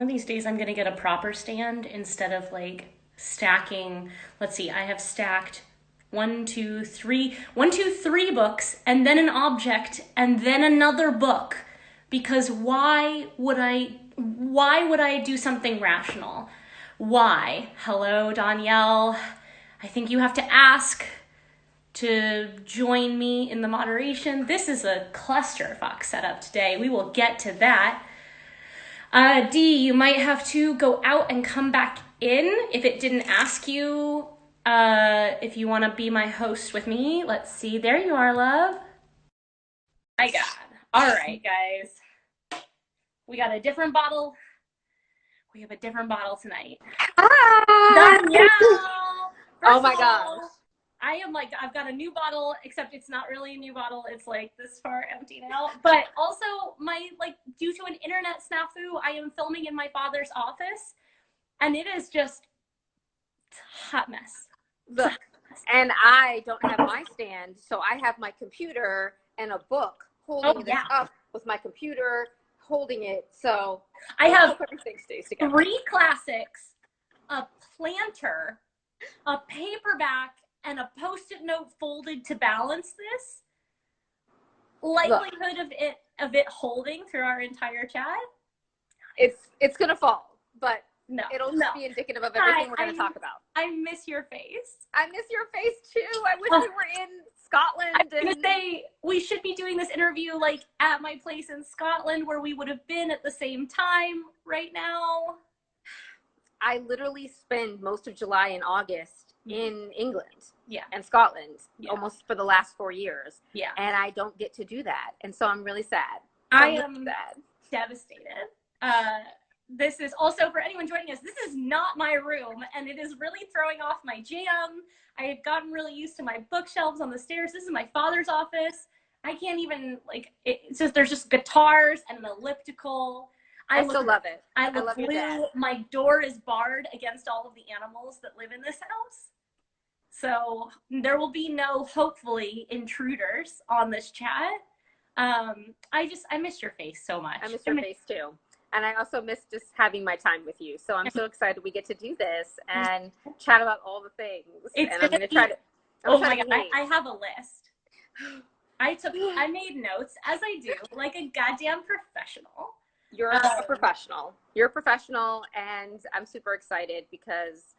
One of these days I'm gonna get a proper stand instead of like stacking. Let's see, I have stacked one, two, three books, and then an object, and then another book. Because why would I do something rational? Why? Hello, Dhonielle. I think you have to ask to join me in the moderation. This is a clusterfuck setup today. We will get to that. D, you might have to go out and come back in if it didn't ask you if you want to be my host with me. Let's see. There you are, love. My God. All right, guys. We got a different bottle. We have a different bottle tonight. Hi. Dhonielle! Oh my gosh. I am like, I've got a new bottle, except it's not really a new bottle. It's like this far empty now. But also, due to an internet snafu, I am filming in my father's office, and it is just a hot mess. Look, and I don't have my stand, so I have my computer and a book holding this up with my computer holding it. So I have everything stays together. 3 classics, a planter, a paperback, and a post-it note folded to balance this. Likelihood of it holding through our entire chat? It's gonna fall, but no, it'll just be indicative of everything we're gonna talk about. I miss your face. I miss your face too. I wish we were in Scotland. I was gonna say we should be doing this interview like at my place in Scotland where we would have been at the same time right now. I literally spend most of July and August in England and Scotland almost for the last 4 years. Yeah. And I don't get to do that. And so I'm really sad. I am devastated. This is also, for anyone joining us, this is not my room, and it is really throwing off my jam. I have gotten really used to my bookshelves on the stairs. This is my father's office. I can't even, it's just, there's just guitars and an elliptical. I still love it. I love blue. My door is barred against all of the animals that live in this house. So there will be no, hopefully, intruders on this chat. I miss your face so much. I miss your face too. And I also miss just having my time with you. So I'm so excited we get to do this and chat about all the things. And I'm going to try to. Oh my God, I have a list. I made notes, as I do, like a goddamn professional. You're a professional. You're a professional, and I'm super excited because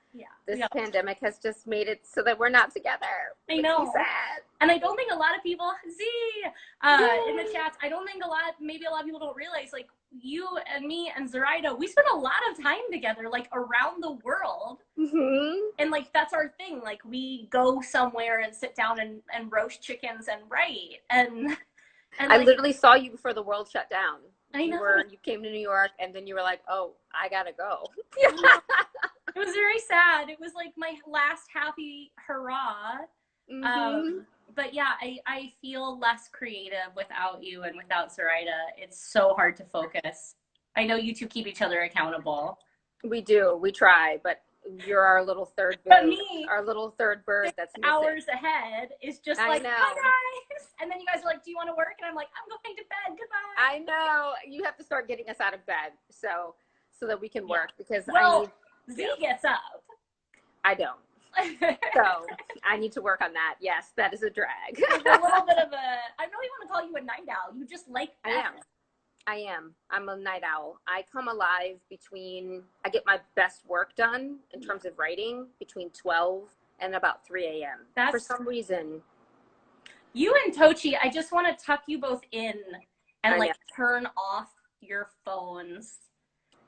this pandemic has just made it so that we're not together. I know. Sad. And I don't think a lot of people, in the chats, I don't think maybe a lot of people don't realize, like, you and me and Zoraida, we spend a lot of time together, like, around the world. And, like, that's our thing. Like, we go somewhere and sit down and roast chickens and write. And I literally saw you before the world shut down. I know. You came to New York, and then you were like, oh, I gotta go. It was very sad. It was like my last happy hurrah. But yeah, I feel less creative without you and without Zoraida. It's so hard to focus. I know you two keep each other accountable. We do. We try, but you're our little third bird. But me, our little third bird that's missing. Hours ahead is just like, hi guys. And then you guys are like, do you want to work? And I'm like, I'm going to bed. Goodbye. I know. You have to start getting us out of bed so that we can work because Z gets up. I don't. So I need to work on that. Yes, that is a drag. It's a little bit of I don't even want to call you a night owl. You just like that. I am. I'm a night owl. I come alive I get my best work done in terms of writing between 12 and about 3 a.m. For some reason. You and Tochi, I just want to tuck you both in and turn off your phones.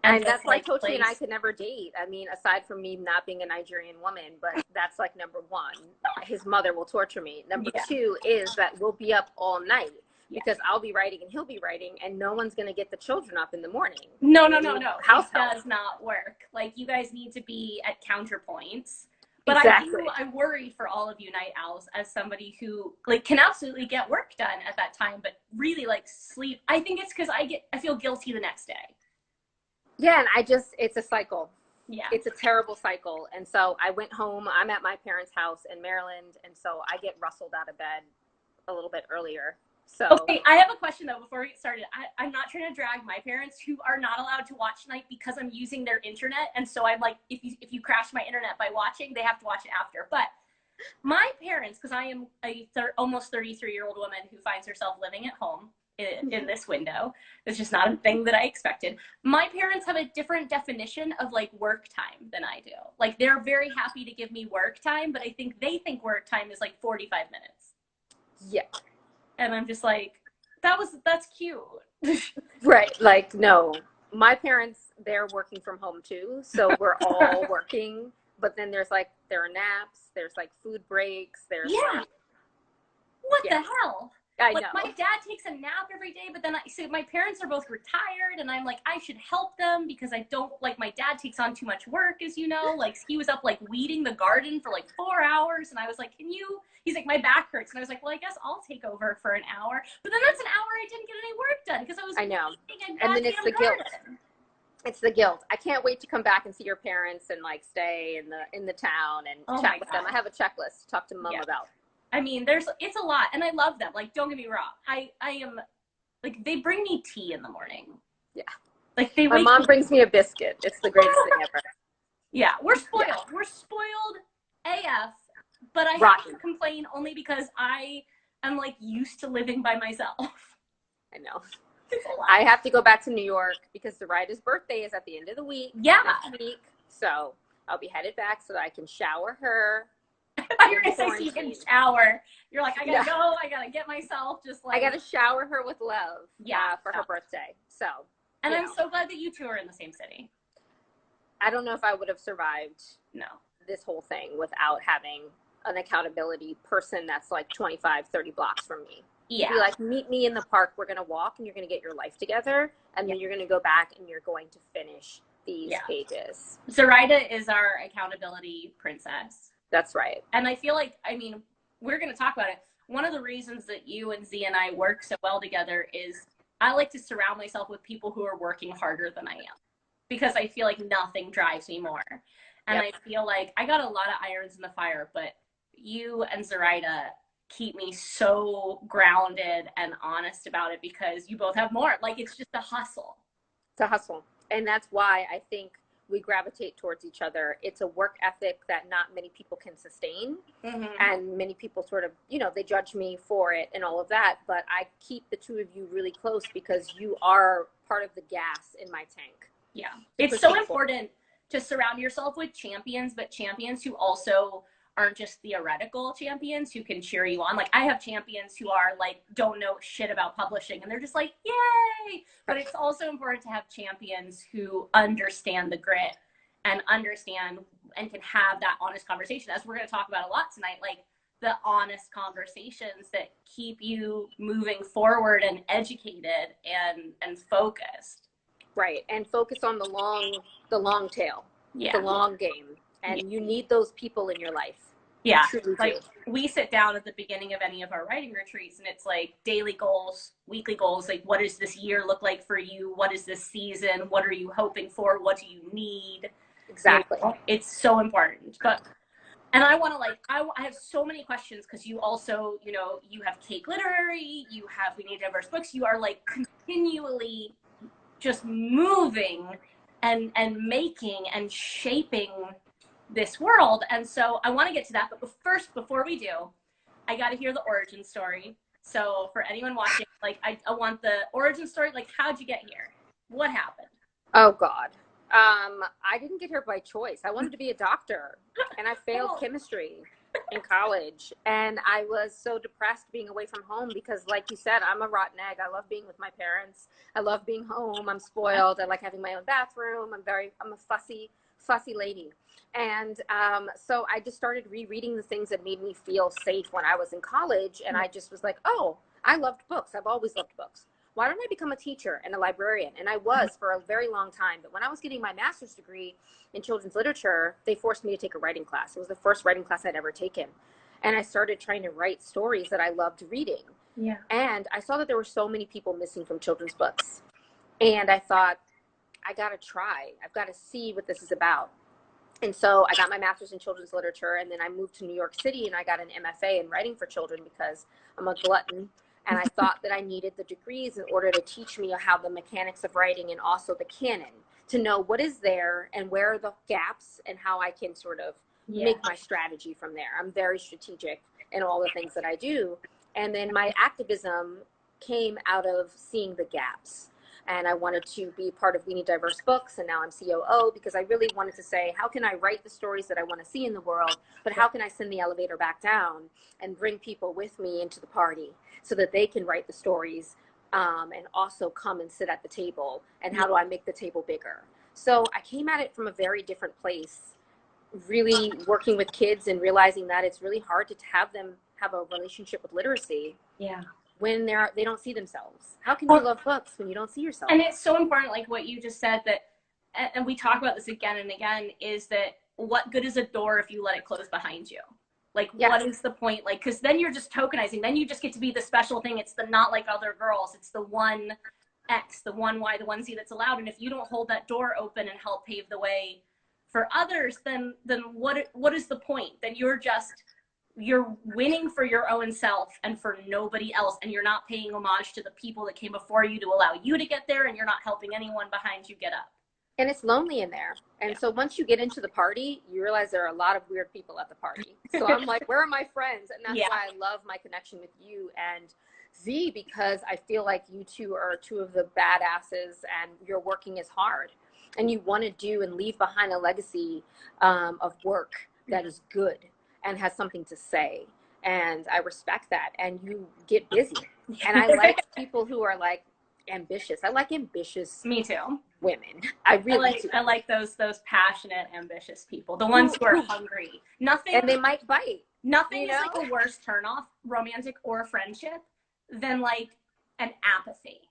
And that's why Tochi and I could never date. I mean, aside from me not being a Nigerian woman, but that's like number one. His mother will torture me. Number two is that we'll be up all night because I'll be writing and he'll be writing, and no one's going to get the children up in the morning. No. House does not work. Like, you guys need to be at counterpoints. But I worry for all of you night owls as somebody who can absolutely get work done at that time, but really sleep. I think it's because I feel guilty the next day. Yeah, and it's a cycle. Yeah. It's a terrible cycle. And so I went home. I'm at my parents' house in Maryland, and so I get rustled out of bed a little bit earlier So okay, I have a question though before we get started. I'm not trying to drag my parents who are not allowed to watch tonight because I'm using their internet, and so I'm like, if you crash my internet by watching, they have to watch it after. But my parents, because I am a almost 33-year-old woman who finds herself living at home in this window, it's just not a thing that I expected. My parents have a different definition of like work time than I do. Like they're very happy to give me work time, but I think they think work time is like 45 minutes. Yeah. And I'm just like, that's cute. Right. Like, no, my parents, they're working from home too. So we're all working, but then there are naps, there's like food breaks, there's like, what the hell? I like know. My dad takes a nap every day, but then so my parents are both retired, and I'm like, I should help them because I don't like my dad takes on too much work, as you know. Like he was up like weeding the garden for like 4 hours, and I was like, can you? He's like, my back hurts, and I was like, well, I guess I'll take over for an hour. But then that's an hour I didn't get any work done because I was. I know. And then it's the guilt. It's the guilt. I can't wait to come back and see your parents and like stay in the town and chat with them. I have a checklist to talk to mom about. I mean, it's a lot, and I love them. Like, don't get me wrong. I am, like, they bring me tea in the morning. Yeah. Like, my mom brings me a biscuit. It's the greatest thing ever. Yeah, we're spoiled. Yeah. We're spoiled AF, but I have to complain only because I am, like, used to living by myself. I know. I have to go back to New York because Zoraida's birthday is at the end of the week. Yeah. Next week. So I'll be headed back so that I can shower her. You're gonna say so you can shower. You're like, I gotta go. I gotta get myself just like. I gotta shower her with love. For her birthday. So. And I'm so glad that you two are in the same city. I don't know if I would have survived. This whole thing without having an accountability person that's like 25, 30 blocks from me. Yeah. Be like, meet me in the park. We're gonna walk, and you're gonna get your life together, and then you're gonna go back and you're going to finish these pages. Zoraida is our accountability princess. That's right. And I feel like, I mean, we're going to talk about it. One of the reasons that you and Z and I work so well together is I like to surround myself with people who are working harder than I am because I feel like nothing drives me more. And I feel like I got a lot of irons in the fire, but you and Zoraida keep me so grounded and honest about it because you both have more. Like, it's just a hustle. It's a hustle. And that's why I think we gravitate towards each other. It's a work ethic that not many people can sustain. Mm-hmm. And many people sort of, they judge me for it and all of that. But I keep the two of you really close because you are part of the gas in my tank. Yeah. It's so important to surround yourself with champions, but champions who also aren't just theoretical champions who can cheer you on. Like, I have champions who are like, don't know shit about publishing and they're just like, yay. But it's also important to have champions who understand the grit and understand and can have that honest conversation, as we're going to talk about a lot tonight, like the honest conversations that keep you moving forward and educated and focused. Right. And focus on the long tail, the long game. And you need those people in your life. Yeah. Like we sit down at the beginning of any of our writing retreats and it's like daily goals, weekly goals. Like, what does this year look like for you? What is this season? What are you hoping for? What do you need? Exactly. It's so important. And I want to I have so many questions because you also, you have Cake Literary, We Need Diverse Books. You are like continually just moving and making and shaping this world. And so I want to get to that. But first, before we do, I got to hear the origin story. So for anyone watching, like, I want the origin story. Like, how'd you get here? What happened? Oh, God. I didn't get here by choice. I wanted to be a doctor, and I failed chemistry in college. And I was so depressed being away from home because, like you said, I'm a rotten egg. I love being with my parents. I love being home. I'm spoiled. I like having my own bathroom. I'm a fussy lady. And so I just started rereading the things that made me feel safe when I was in college. And I just was like, oh, I loved books. I've always loved books. Why don't I become a teacher and a librarian? And I was for a very long time. But when I was getting my master's degree in children's literature, they forced me to take a writing class. It was the first writing class I'd ever taken. And I started trying to write stories that I loved reading. Yeah. And I saw that there were so many people missing from children's books. And I thought, I got to try. I've got to see what this is about. And so I got my master's in children's literature, and then I moved to New York City and I got an MFA in writing for children because I'm a glutton And I thought that I needed the degrees in order to teach me how the mechanics of writing and also the canon, to know what is there and where are the gaps and how I can sort of make my strategy from there. I'm very strategic in all the things that I do. And then my activism came out of seeing the gaps. And I wanted to be part of We Need Diverse Books, and now I'm COO, because I really wanted to say, how can I write the stories that I want to see in the world, but how can I send the elevator back down and bring people with me into the party so that they can write the stories and also come and sit at the table, and how do I make the table bigger? So I came at it from a very different place, really working with kids and realizing that it's really hard to have them have a relationship with literacy. Yeah. When they don't see themselves. How can you love books when you don't see yourself? And it's so important, like what you just said, that, and we talk about this again and again, is that what good is a door if you let it close behind you? Like, what is the point? Like, because then you're just tokenizing. Then you just get to be the special thing. It's the not like other girls. It's the one X, the one Y, the one Z that's allowed. And if you don't hold that door open and help pave the way for others, then what is the point? Then you're winning for your own self and for nobody else, and you're not paying homage to the people that came before you to allow you to get there, and you're not helping anyone behind you get up. And it's lonely in there. And so once you get into the party, you realize there are a lot of weird people at the party. So I'm like, where are my friends? And that's why I love my connection with you and Z, because I feel like you two are two of the badasses, and you're working as hard, and you want to do and leave behind a legacy of work that is good and has something to say. And I respect that. And you get busy. And I like people who are like ambitious. I like ambitious. Me too. Women. I really do. I like those passionate, ambitious people. The ones who are hungry. Nothing. And they might bite. Nothing is like a worse turnoff, romantic or friendship, than like an apathy.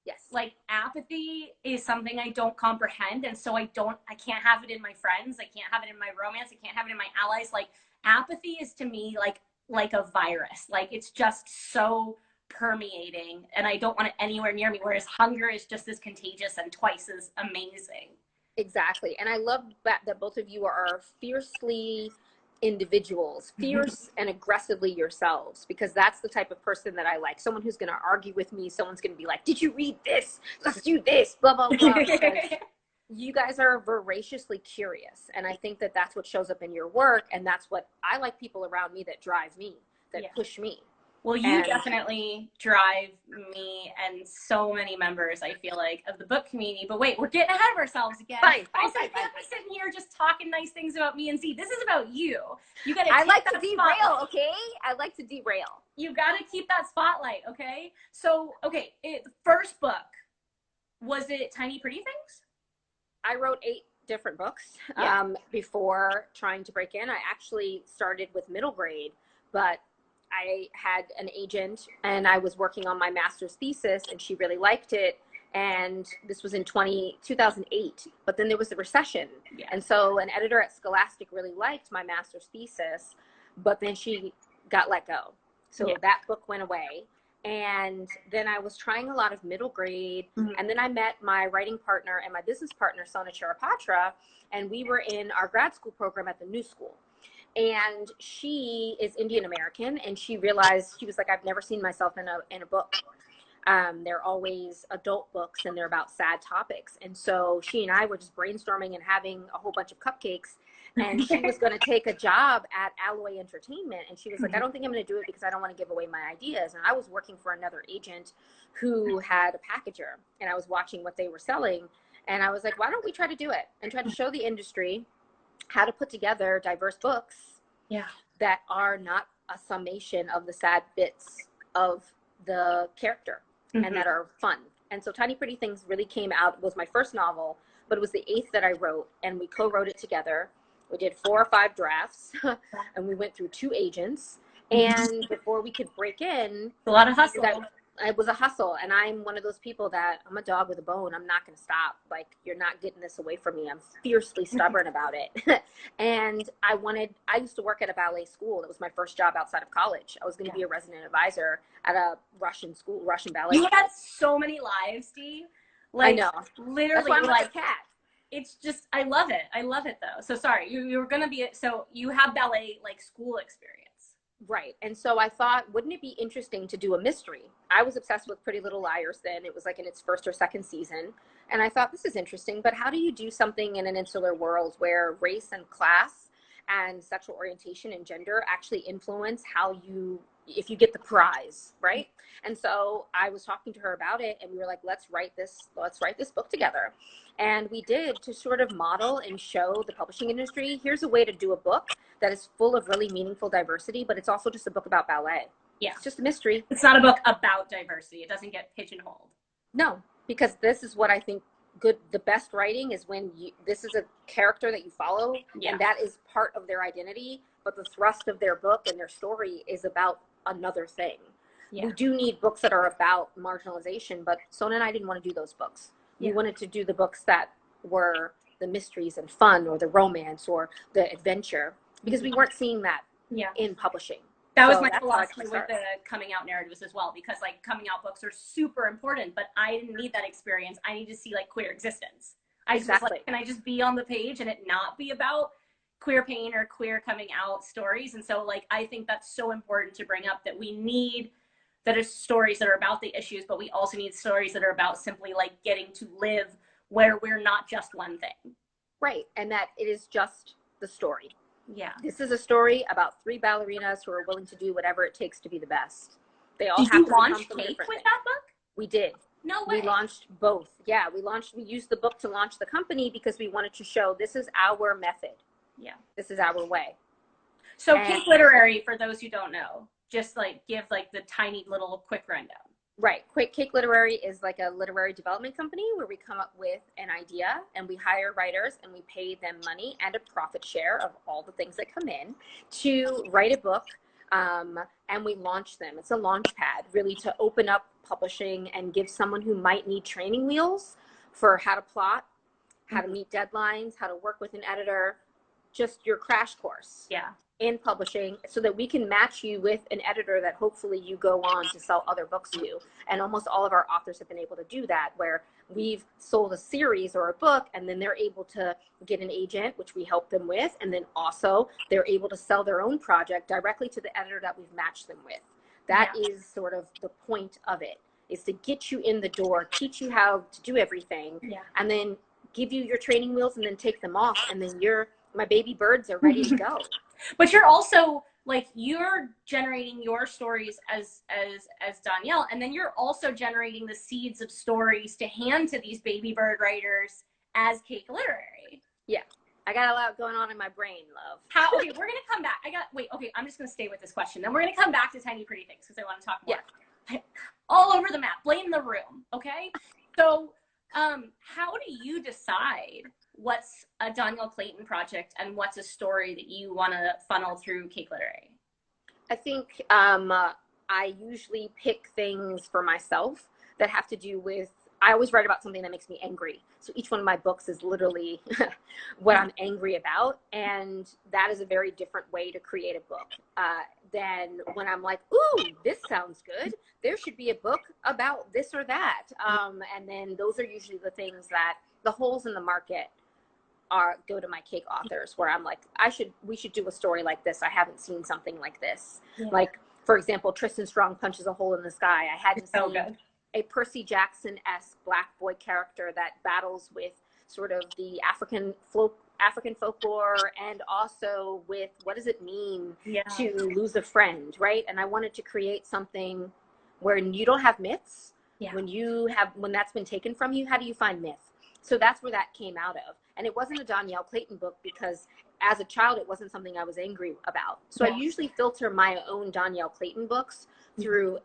Yes. Like apathy is something I don't comprehend. And so I can't have it in my friends. I can't have it in my romance. I can't have it in my allies. Like, apathy is to me like a virus. Like, it's just so permeating, and I don't want it anywhere near me, whereas hunger is just as contagious and twice as amazing. Exactly. And I love that both of you are fiercely individuals, fierce and aggressively yourselves, because that's the type of person that I like. Someone who's going to argue with me. Someone's going to be like, did you read this? Let's do this, blah, blah, blah. You guys are voraciously curious. And I think that that's what shows up in your work. And that's what I like, people around me that drive me, that push me. Well, you definitely drive me and so many members, I feel like, of the book community. But wait, we're getting ahead of ourselves again. Fine. I can't be sitting here just talking nice things about me and Z. This is about you. You got to. I like to derail, okay? I like to derail. You got to keep that spotlight, okay? So, okay, first book, was it Tiny Pretty Things? I wrote 8 different books before trying to break in. I actually started with middle grade, but I had an agent and I was working on my master's thesis, and she really liked it. And this was in 2008, but then there was the recession. Yeah. And so an editor at Scholastic really liked my master's thesis, but then she got let go. So that book went away. And then I was trying a lot of middle grade. And then I met my writing partner and my business partner, Sona Charapatra, and we were in our grad school program at the New School. And she is Indian American, and she realized, she was like, I've never seen myself in a book. They're always adult books, and they're about sad topics. And so she and I were just brainstorming and having a whole bunch of cupcakes. And she was going to take a job at Alloy Entertainment. And she was like, I don't think I'm going to do it because I don't want to give away my ideas. And I was working for another agent who had a packager, and I was watching what they were selling. And I was like, why don't we try to do it and try to show the industry how to put together diverse books that are not a summation of the sad bits of the character and that are fun. And so Tiny Pretty Things really came out, was my first novel, but it was the 8th that I wrote, and we co-wrote it together. We did 4 or 5 drafts and we went through 2 agents. And before we could break in, a lot of hustle. It was a hustle. And I'm one of those people that, I'm a dog with a bone. I'm not going to stop. Like, you're not getting this away from me. I'm fiercely stubborn about it. And I used to work at a ballet school. That was my first job outside of college. I was going to be a resident advisor at a Russian school, Russian ballet. You had so many lives, Steve. Like, I know. Literally. That's why I'm like a cat. It's just, I love it. I love it though. So sorry, you were going to be, so you have ballet like school experience. Right. And so I thought, wouldn't it be interesting to do a mystery? I was obsessed with Pretty Little Liars then. It was like in its first or second season. And I thought, this is interesting, but how do you do something in an insular world where race and class and sexual orientation and gender actually influence how you, if you get the prize, right? And so I was talking to her about it, and we were like, let's write this book together. And we did, to sort of model and show the publishing industry, here's a way to do a book that is full of really meaningful diversity, but it's also just a book about ballet. Yeah. It's just a mystery. It's not a book about diversity. It doesn't get pigeonholed. No, because this is what I think the best writing is, when this is a character that you follow, and that is part of their identity, but the thrust of their book and their story is about another thing. We do need books that are about marginalization, but Sona and I didn't want to do those books. We wanted to do the books that were the mysteries and fun, or the romance, or the adventure, because we weren't seeing that in publishing. That was my philosophy with the coming out narratives as well, because like coming out books are super important, but I didn't need that experience. I need to see like queer existence. I just was like, can I just be on the page and it not be about queer pain or queer coming out stories? And so like, I think that's so important to bring up, that we need that are stories that are about the issues, but we also need stories that are about simply like getting to live where we're not just one thing. Right. And that it is just the story. Yeah. This is a story about 3 ballerinas who are willing to do whatever it takes to be the best. They all Did have you to launch come from Cake different with things. that book? We did. No way. We launched both. Yeah, we used the book to launch the company because we wanted to show this is our method. Yeah. This is our way. So Cake Literary, for those who don't know, just like give like the tiny little quick rundown. Right. Cake Literary is like a literary development company where we come up with an idea and we hire writers and we pay them money and a profit share of all the things that come in to write a book, and we launch them. It's a launch pad really to open up publishing and give someone who might need training wheels for how to plot, how to meet deadlines, how to work with an editor, just your crash course. Yeah. In publishing, so that we can match you with an editor that hopefully you go on to sell other books to. And almost all of our authors have been able to do that, where we've sold a series or a book and then they're able to get an agent, which we help them with. And then also they're able to sell their own project directly to the editor that we've matched them with. That is sort of the point of it, is to get you in the door, teach you how to do everything, and then give you your training wheels and then take them off. And then my baby birds are ready to go. But you're also like, you're generating your stories as Dhonielle, and then you're also generating the seeds of stories to hand to these baby bird writers as Cake Literary. Yeah. I got a lot going on in my brain, love. Okay, we're going to come back. I'm just going to stay with this question. Then we're going to come back to Tiny Pretty Things because I want to talk more. Yeah. All over the map. Blame the room, okay? So how do you decide what's a Dhonielle Clayton project and what's a story that you want to funnel through Cake Literary? I think I usually pick things for myself that have to do with, I always write about something that makes me angry. So each one of my books is literally what I'm angry about. And that is a very different way to create a book than when I'm like, ooh, this sounds good. There should be a book about this or that. And then those are usually the things that, the holes in the market go to my Cake authors, where I'm like, we should do a story like this. I haven't seen something like this. Yeah. Like, for example, Tristan Strong punches a hole in the sky. I hadn't seen a Percy Jackson-esque black boy character that battles with sort of the African folklore, and also with what does it mean to lose a friend, right? And I wanted to create something where you don't have myths. Yeah. When that's been taken from you, how do you find myth? So that's where that came out of. And it wasn't a Dhonielle Clayton book because as a child, it wasn't something I was angry about. So I usually filter my own Dhonielle Clayton books through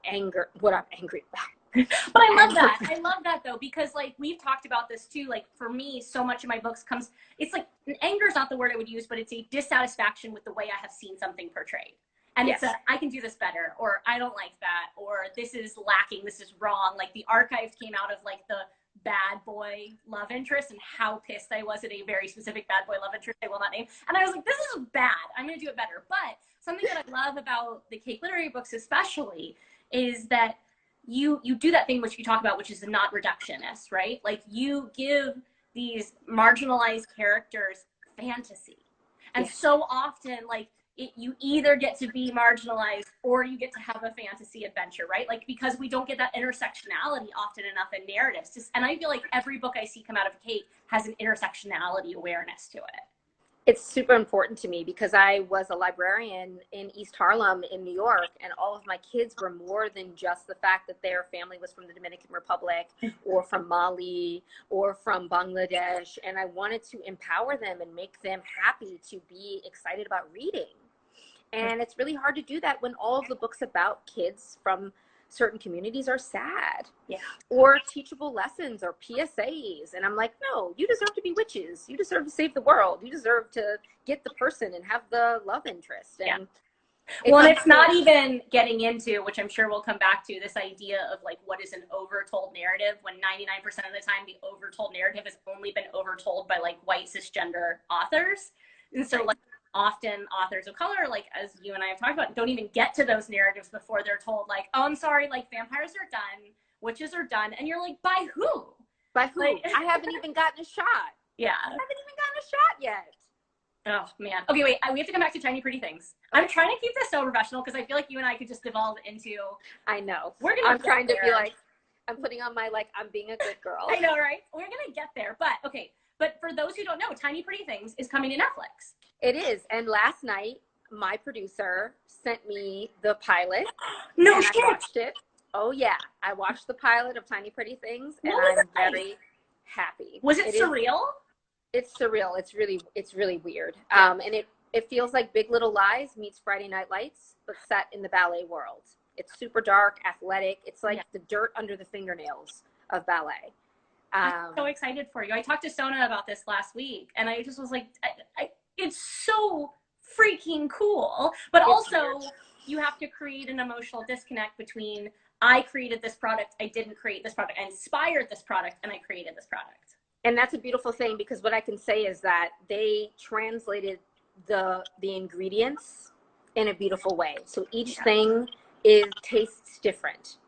what I'm angry about. But I love that. I love that though, because like we've talked about this too. Like for me, so much of my books it's like, anger is not the word I would use, but it's a dissatisfaction with the way I have seen something portrayed. And it's I can do this better, or I don't like that, or this is lacking, this is wrong. Like the archives came out of like the bad boy love interest and how pissed I was at a very specific bad boy love interest I will not name. And I was like, this is bad. I'm going to do it better. But something that I love about the Cake Literary books especially is that you do that thing which you talk about, which is not reductionist, right? Like you give these marginalized characters fantasy. And so often, like, you either get to be marginalized or you get to have a fantasy adventure, right? Like, because we don't get that intersectionality often enough in narratives. And I feel like every book I see come out of Kate has an intersectionality awareness to it. It's super important to me because I was a librarian in East Harlem in New York, and all of my kids were more than just the fact that their family was from the Dominican Republic or from Mali or from Bangladesh. And I wanted to empower them and make them happy to be excited about reading. And it's really hard to do that when all of the books about kids from certain communities are sad, or teachable lessons or PSAs. And I'm like, no, you deserve to be witches. You deserve to save the world. You deserve to get the person and have the love interest. And it's not even getting into, which I'm sure we'll come back to, this idea of like, what is an overtold narrative, when 99% of the time the overtold narrative has only been overtold by like white cisgender authors. And so like, often authors of color, like as you and I have talked about, don't even get to those narratives before they're told like, oh, I'm sorry, like vampires are done, witches are done. And you're like, by who? By who? Like, I haven't even gotten a shot. Yeah. I haven't even gotten a shot yet. Oh man. Okay, wait, we have to come back to Tiny Pretty Things. I'm trying to keep this so professional because I feel like you and I could just devolve into, I know. I'm trying to be like, I'm putting on my, like, I'm being a good girl. I know, right? We're going to get there. But okay. But for those who don't know, Tiny Pretty Things is coming to Netflix. It is. And last night, my producer sent me the pilot. No shit. I watched it. Oh, yeah. I watched the pilot of Tiny Pretty Things, and I'm very happy. Was it surreal? It's surreal. It's really weird. And it feels like Big Little Lies meets Friday Night Lights, but set in the ballet world. It's super dark, athletic. It's like the dirt under the fingernails of ballet. I'm so excited for you. I talked to Sona about this last week, and I just was like, it's so freaking cool. But also, you have to create an emotional disconnect between, I created this product, I didn't create this product, I inspired this product, and I created this product. And that's a beautiful thing, because what I can say is that they translated the ingredients in a beautiful way. So each thing tastes different.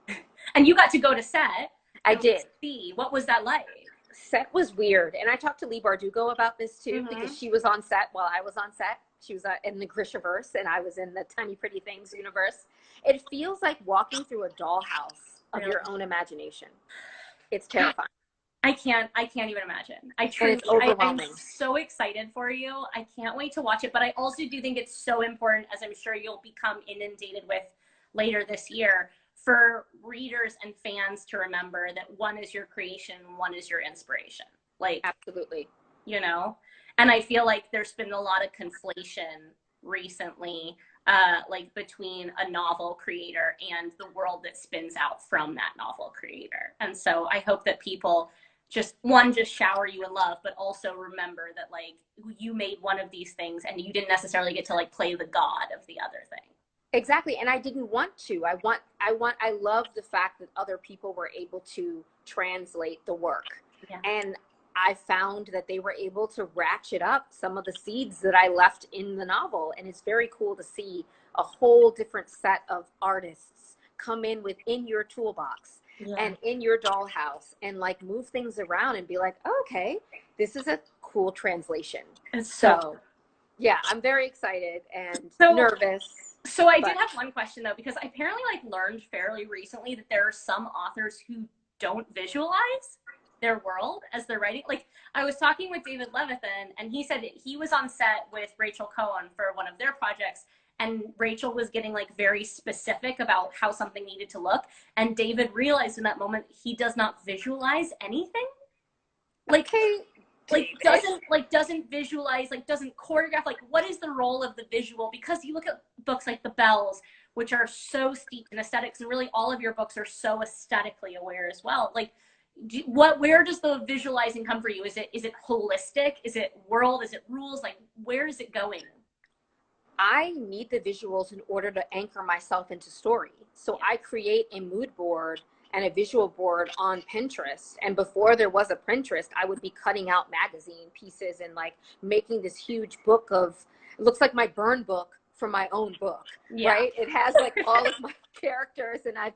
And you got to go to set. I did. See, what was that like? Set was weird. And I talked to Lee Bardugo about this too, because she was on set while I was on set. She was in the Grishaverse, and I was in the Tiny Pretty Things universe. It feels like walking through a dollhouse of your own imagination. It's terrifying. I can't even imagine. It's overwhelming. I'm so excited for you. I can't wait to watch it. But I also do think it's so important, as I'm sure you'll become inundated with later this year, for readers and fans to remember that one is your creation, one is your inspiration. Like, absolutely. You know? And I feel like there's been a lot of conflation recently, like between a novel creator and the world that spins out from that novel creator. And so I hope that people just shower you in love, but also remember that like you made one of these things and you didn't necessarily get to like play the god of the other thing. Exactly. And I didn't want to. I love the fact that other people were able to translate the work. Yeah. And I found that they were able to ratchet up some of the seeds that I left in the novel. And it's very cool to see a whole different set of artists come in within your toolbox and in your dollhouse and like move things around and be like, oh, okay, this is a cool translation. So yeah, I'm very excited and nervous. So I did have one question though, because I apparently like learned fairly recently that there are some authors who don't visualize their world as they're writing. Like I was talking with David Levithan, and he said that he was on set with Rachel Cohen for one of their projects, and Rachel was getting like very specific about how something needed to look, and David realized in that moment he does not visualize anything. Like doesn't visualize, like doesn't choreograph. Like what is the role of the visual? Because you look at books like The Bells, which are so steeped in aesthetics, and really all of your books are so aesthetically aware as well. Like where does the visualizing come for you? Is it holistic? Is it world? Is it rules? Like where is it going? I need the visuals in order to anchor myself into story. So I create a mood board and a visual board on Pinterest. And before there was a Pinterest, I would be cutting out magazine pieces and like making this huge book of, it looks like my burn book for my own book, right? It has like all of my characters, and I've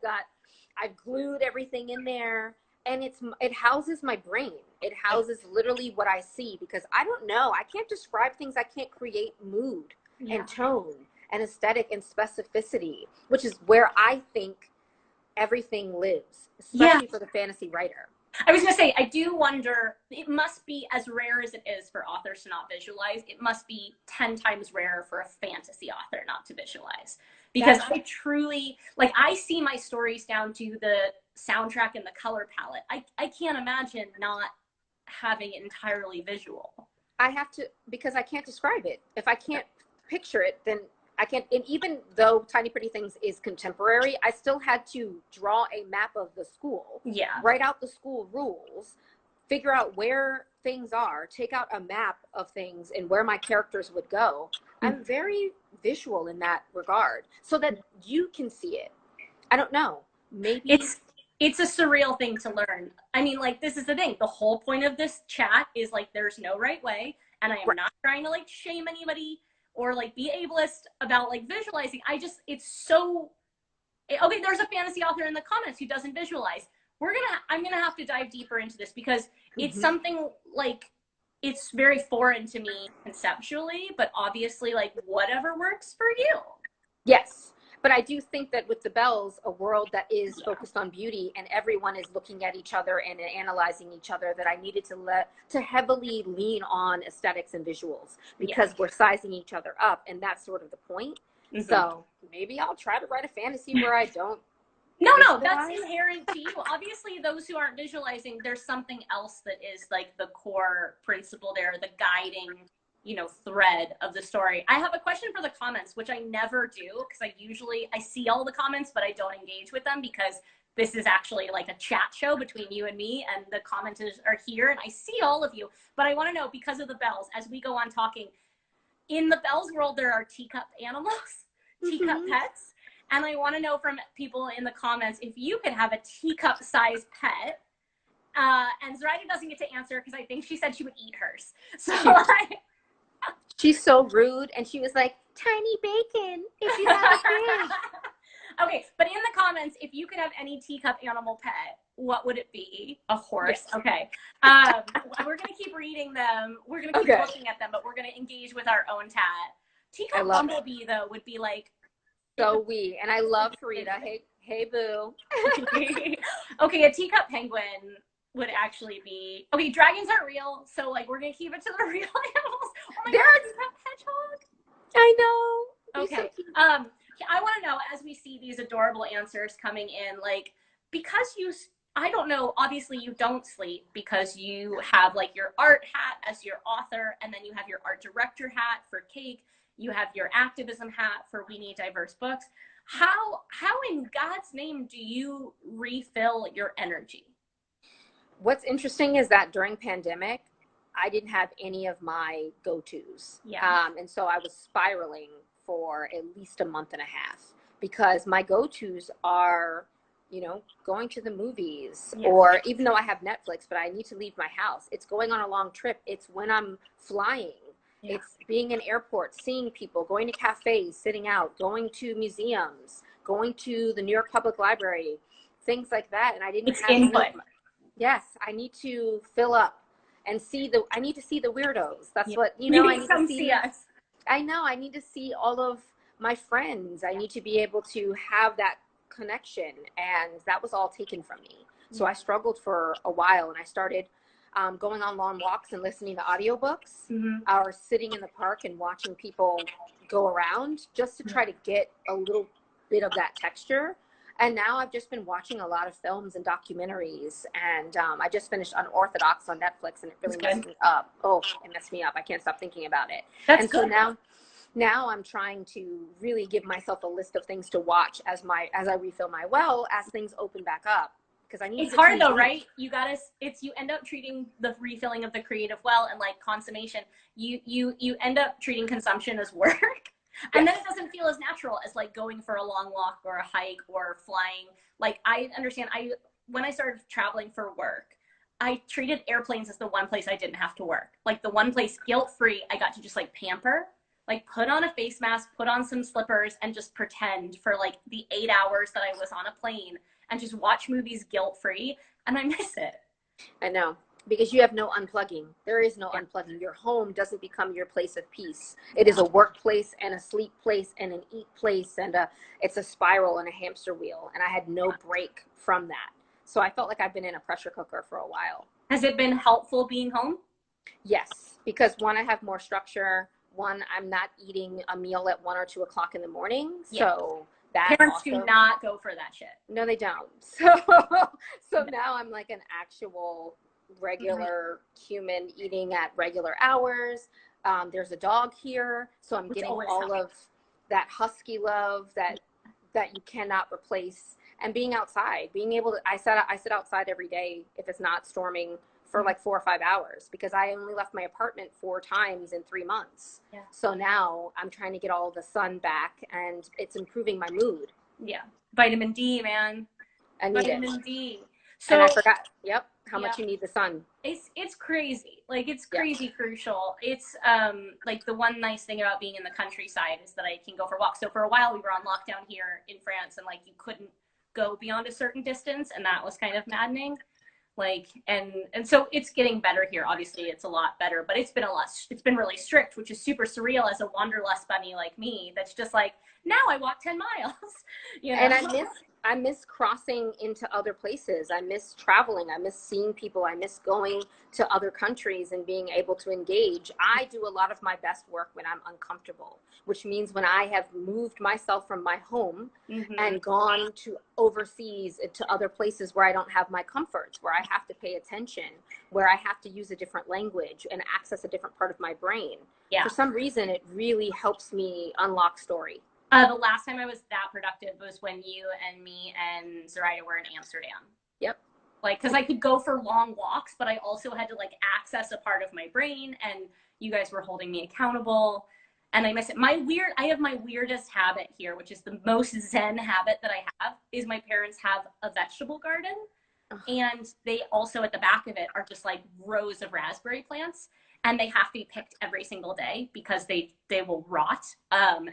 glued everything in there. And it houses my brain. It houses literally what I see, because I don't know. I can't describe things. I can't create mood. and tone and aesthetic and specificity, which is where I think everything lives, especially for the fantasy writer. I was going to say, I do wonder, it must be as rare as it is for authors to not visualize. It must be 10 times rarer for a fantasy author not to visualize. Because I truly, like, I see my stories down to the soundtrack and the color palette. I can't imagine not having it entirely visual. I have to, because I can't describe it. If I can't picture it, then I can't. And even though Tiny Pretty Things is contemporary, I still had to draw a map of the school. Yeah. Write out the school rules, figure out where things are, take out a map of things and where my characters would go. I'm very visual in that regard so that you can see it. I don't know. Maybe it's a surreal thing to learn. I mean, like, this is the thing. The whole point of this chat is, like, there's no right way. And I am not trying to, like, shame anybody or, like, be ableist about, like, visualizing. It's so, okay, there's a fantasy author in the comments who doesn't visualize. I'm going to have to dive deeper into this because it's something, like, it's very foreign to me conceptually, but obviously, like, whatever works for you. Yes. But I do think that with the Bells, a world that is focused on beauty and everyone is looking at each other and analyzing each other, that I needed to heavily lean on aesthetics and visuals because we're sizing each other up. And that's sort of the point. So maybe I'll try to write a fantasy where I don't. No, that's inherent to you. Obviously, those who aren't visualizing, there's something else that is, like, the core principle there, the guiding, thread of the story. I have a question for the comments, which I never do because I see all the comments, but I don't engage with them because this is actually like a chat show between you and me, and the commenters are here and I see all of you. But I want to know, because of the Bells, as we go on talking, in the Bells world, there are teacup animals, teacup pets. And I want to know from people in the comments, if you could have a teacup sized pet, and Zoraida doesn't get to answer because I think she said she would eat hers. So she's so rude, and she was like, "Tiny bacon, if you have a fridge." Okay, but in the comments, if you could have any teacup animal pet, what would it be? A horse. Yes. Okay. We're going to keep reading them. We're going to keep looking at them, but we're going to engage with our own tat. Teacup bumblebee, though, would be like... So and I love Farida. Hey, boo. Okay, a teacup penguin would actually be... Okay, dragons aren't real, so, like, we're going to keep it to the real animals. Oh my God, teacup hedgehog. I know. Okay. I want to know, as we see these adorable answers coming in, like, because I don't know, obviously you don't sleep because you have, like, your art hat as your author, and then you have your art director hat for Cake, you have your activism hat for We Need Diverse Books. How in God's name do you refill your energy? What's interesting is that during pandemic, I didn't have any of my go-tos. Yeah. And so I was spiraling for at least a month and a half because my go-tos are, going to the movies, or even though I have Netflix, but I need to leave my house. It's going on a long trip. It's when I'm flying. Yeah. It's being in airports, seeing people, going to cafes, sitting out, going to museums, going to the New York Public Library, things like that. And I didn't have input. Yes, I need to fill up and I need to see the weirdos. That's what, I need to see us. I know, I need to see all of my friends. I need to be able to have that connection, and that was all taken from me. So I struggled for a while, and I started going on long walks and listening to audiobooks, or sitting in the park and watching people go around just to try to get a little bit of that texture. And now I've just been watching a lot of films and documentaries, and I just finished Unorthodox on Netflix, and it really messed me up. Oh, it messed me up. I can't stop thinking about it. So now I'm trying to really give myself a list of things to watch as I refill my well, as things open back up. Because I need. It's hard though, right? You end up treating the refilling of the creative well and, like, consummation. You end up treating consumption as work. And then it doesn't feel as natural as, like, going for a long walk or a hike or flying. Like, I understand, when I started traveling for work, I treated airplanes as the one place I didn't have to work. Like, the one place guilt-free I got to just, like, pamper, like, put on a face mask, put on some slippers, and just pretend for, like, the 8 hours that I was on a plane and just watch movies guilt-free. And I miss it. I know. because you have no unplugging. There is no unplugging. Your home doesn't become your place of peace. It is a workplace and a sleep place and an eat place, and it's a spiral and a hamster wheel. And I had no break from that. So I felt like I've been in a pressure cooker for a while. Has it been helpful being home? Yes, because one, I have more structure. One, I'm not eating a meal at 1 or 2 o'clock in the morning. So that parents do not go for that shit. No, they don't. So now I'm like an actual regular human eating at regular hours. There's a dog here, so I'm getting all of that husky love that you cannot replace. And being outside, being able to, I sit outside every day if it's not storming for like 4 or 5 hours, because I only left my apartment 4 times in 3 months. Yeah. So now I'm trying to get all the sun back, and it's improving my mood. Yeah. Vitamin D, man. I need Vitamin D. So, and I forgot, how much you need the sun. It's crazy. Like, it's crazy crucial. It's, like, the one nice thing about being in the countryside is that I can go for walks. So for a while we were on lockdown here in France, and like, you couldn't go beyond a certain distance, and that was kind of maddening. Like, and so it's getting better here. Obviously it's a lot better, but it's been really strict, which is super surreal as a wanderlust bunny like me. That's just like, now I walk 10 miles, you know? And I miss crossing into other places. I miss traveling. I miss seeing people. I miss going to other countries and being able to engage. I do a lot of my best work when I'm uncomfortable, which means when I have moved myself from my home and gone to overseas to other places where I don't have my comforts, where I have to pay attention, where I have to use a different language and access a different part of my brain. Yeah. For some reason, it really helps me unlock story. The last time I was that productive was when you and me and Zoraida were in Amsterdam. Yep. Like, because I could go for long walks, but I also had to like access a part of my brain, and you guys were holding me accountable, and I miss it. I have my weirdest habit here, which is the most Zen habit that I have, is my parents have a vegetable garden, and they also at the back of it are just like rows of raspberry plants. And they have to be picked every single day because they will rot and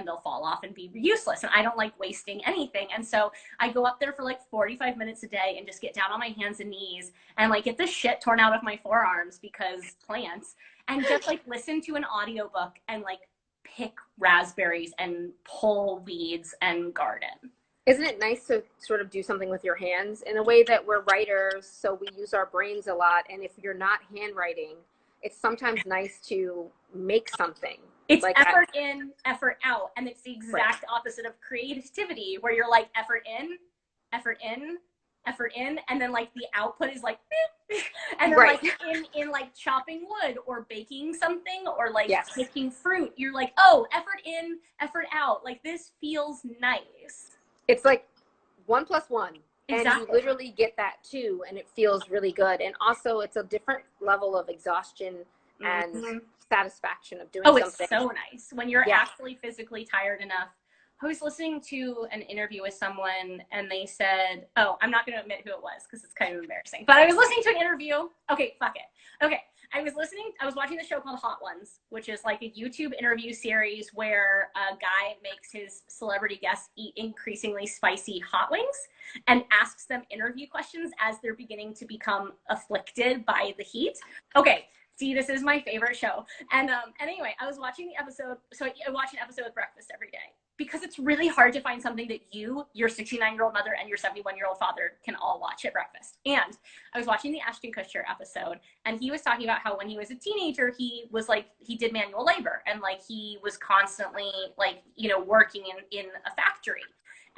they'll fall off and be useless. And I don't like wasting anything. And so I go up there for like 45 minutes a day and just get down on my hands and knees and like get the shit torn out of my forearms because plants, and just like listen to an audiobook and like pick raspberries and pull weeds and garden. Isn't it nice to sort of do something with your hands in a way that we're writers, so we use our brains a lot. And if you're not handwriting, it's sometimes nice to make something. It's like effort in, effort out. And it's the exact opposite of creativity, where you're like effort in, effort in, effort in. And then like the output is like, and then like in like chopping wood or baking something or like picking fruit, you're like, oh, effort in, effort out. Like, this feels nice. It's like 1 + 1. And you literally get that too, and it feels really good. And also, it's a different level of exhaustion and satisfaction of doing something. Oh, it's so nice when you're actually physically tired enough. I was listening to an interview with someone, and they said, oh, I'm not going to admit who it was because it's kind of embarrassing. But I was listening to an interview. Okay, fuck it. Okay. I was watching the show called Hot Ones, which is like a YouTube interview series where a guy makes his celebrity guests eat increasingly spicy hot wings and asks them interview questions as they're beginning to become afflicted by the heat. Okay, see, this is my favorite show. And anyway, I was watching the episode. So I watch an episode with breakfast every day, because it's really hard to find something that your 69-year-old mother and your 71-year-old father can all watch at breakfast. And I was watching the Ashton Kutcher episode, and he was talking about how when he was a teenager, he did manual labor, and like he was constantly like, you know, working in a factory,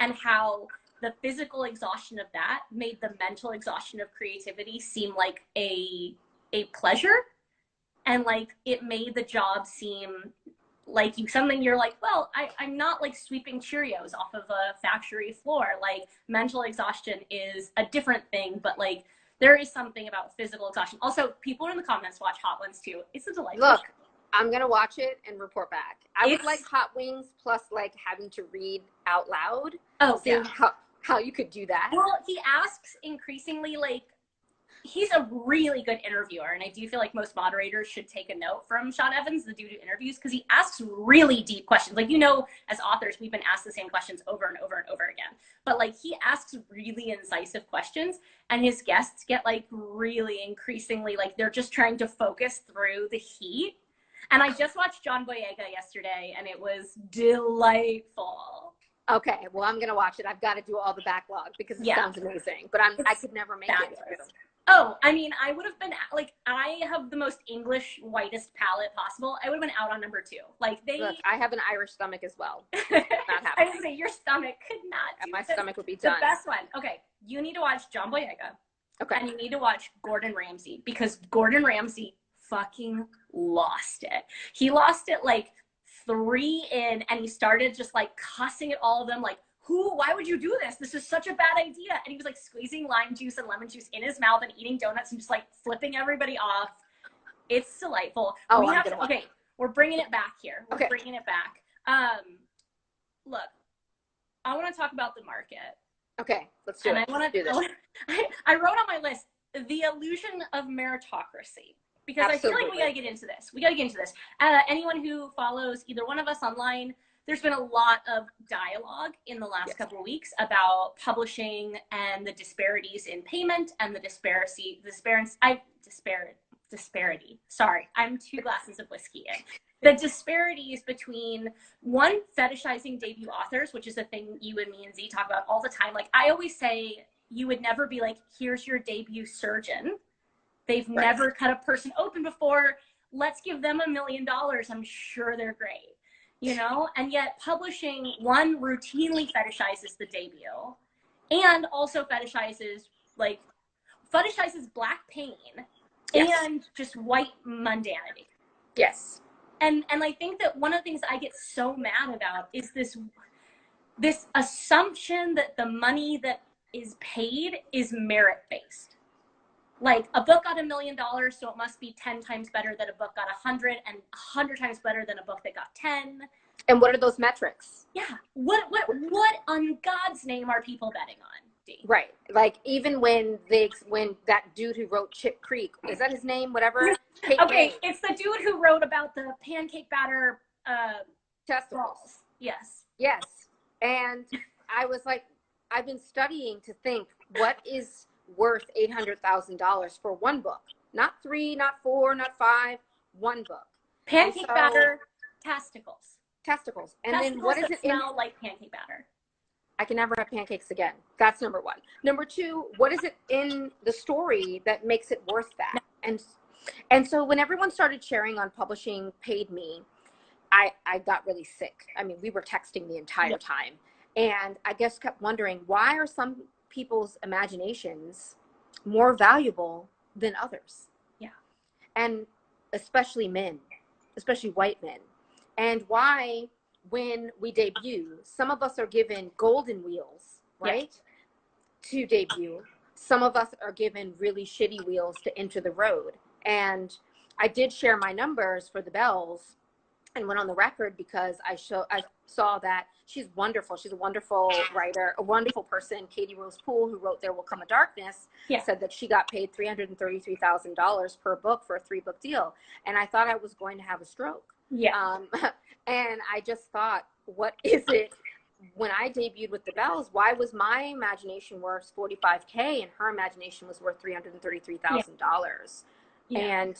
and how the physical exhaustion of that made the mental exhaustion of creativity seem like a pleasure. And like, it made the job seem like you're like, well, I'm not like sweeping Cheerios off of a factory floor. Like, mental exhaustion is a different thing, but like, there is something about physical exhaustion. Also, people in the comments watch Hot Ones too. It's a delightful show. I'm going to watch it and report back. I would like hot wings plus like having to read out loud. Oh, seeing how you could do that. Well, he asks increasingly like he's a really good interviewer, and I do feel like most moderators should take a note from Sean Evans, the dude who interviews, because he asks really deep questions. Like, you know, as authors, we've been asked the same questions over and over and over again, but like he asks really incisive questions, and his guests get like really increasingly like they're just trying to focus through the heat. And I just watched John Boyega yesterday, and it was delightful. Okay, well, I'm gonna watch it. I've got to do all the backlog because it sounds amazing, but I could never make it through. Oh, I mean, I would have been like, I have the most English whitest palate possible. I would have been out on number 2. Like Look, I have an Irish stomach as well. Not I would say your stomach could not. My stomach would be done. The best one. Okay, you need to watch John Boyega. Okay. And you need to watch Gordon Ramsay, because Gordon Ramsay fucking lost it. He lost it like 3 in, and he started just like cussing at all of them, like, why would you do this? This is such a bad idea. And he was like squeezing lime juice and lemon juice in his mouth and eating donuts and just like flipping everybody off. It's delightful. Okay, we're bringing it back here. We're bringing it back. Look, I want to talk about the market. Okay, let's do it. I want to do this. I wrote on my list, the illusion of meritocracy. Because I feel like we got to get into this. Anyone who follows either one of us online, there's been a lot of dialogue in the last couple of weeks about publishing and the disparities in payment and the disparity. Sorry, I'm 2 glasses of whiskey in. The disparities between, one, fetishizing debut authors, which is a thing you and me and Z talk about all the time. Like, I always say, you would never be like, here's your debut surgeon. They've never cut a person open before. Let's give them $1 million. I'm sure they're great. You know, and yet publishing, one, routinely fetishizes the debut, and also fetishizes Black pain and just white mundanity. Yes. And I think that one of the things I get so mad about is this assumption that the money that is paid is merit-based. Like, a book got $1 million, so it must be 10 times better than a book got 100, and 100 times better than a book that got 10. And what are those metrics? Yeah. What on God's name are people betting on, D? Right. Like, even when that dude who wrote Chip Creek, is that his name? Whatever. Okay, it's the dude who wrote about the pancake batter testicles. Yes. Yes. And I was like, I've been studying to think, what is worth $800,000 for one book? Not 3, not 4, not 5, one book. Pancake batter, testicles. And then what is it smell like pancake batter? I can never have pancakes again. That's number 1. Number 2, what is it in the story that makes it worth that? And so when everyone started sharing on publishing paid me, I got really sick. I mean, we were texting the entire time. And I just kept wondering, why are some people's imaginations more valuable than others? Yeah. And especially men, especially white men. And why, when we debut, some of us are given golden wheels, right? To debut. Some of us are given really shitty wheels to enter the road. And I did share my numbers for the Bells and went on the record because I saw that she's wonderful. She's a wonderful writer, a wonderful person. Katie Rose Poole, who wrote There Will Come a Darkness, said that she got paid $333,000 per book for a 3-book deal. And I thought I was going to have a stroke. Yeah. And I just thought, what is it? When I debuted with the Bells, why was my imagination worth $45K and her imagination was worth $333,000? And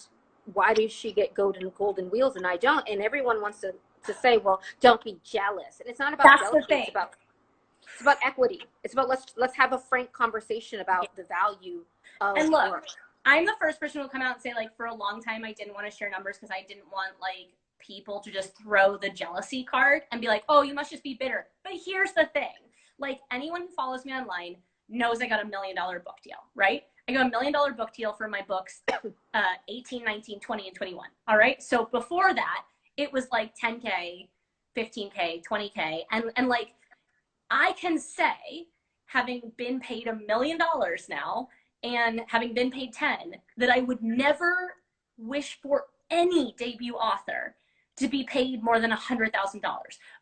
why does she get golden wheels and I don't? And everyone wants to say, well, don't be jealous. And it's not about jealousy. It's about equity. It's about let's have a frank conversation about the value of work. I'm the first person who will come out and say, like, for a long time I didn't want to share numbers because I didn't want like people to just throw the jealousy card and be like, oh, you must just be bitter. But here's the thing. Like, anyone who follows me online knows I got $1 million book deal, right? I got $1 million book deal for my books 18, 19, 20, and 21. All right. So before that, it was like 10K, 15K, 20K. And like, I can say, having been paid $1 million now and having been paid 10, that I would never wish for any debut author to be paid more than $100,000.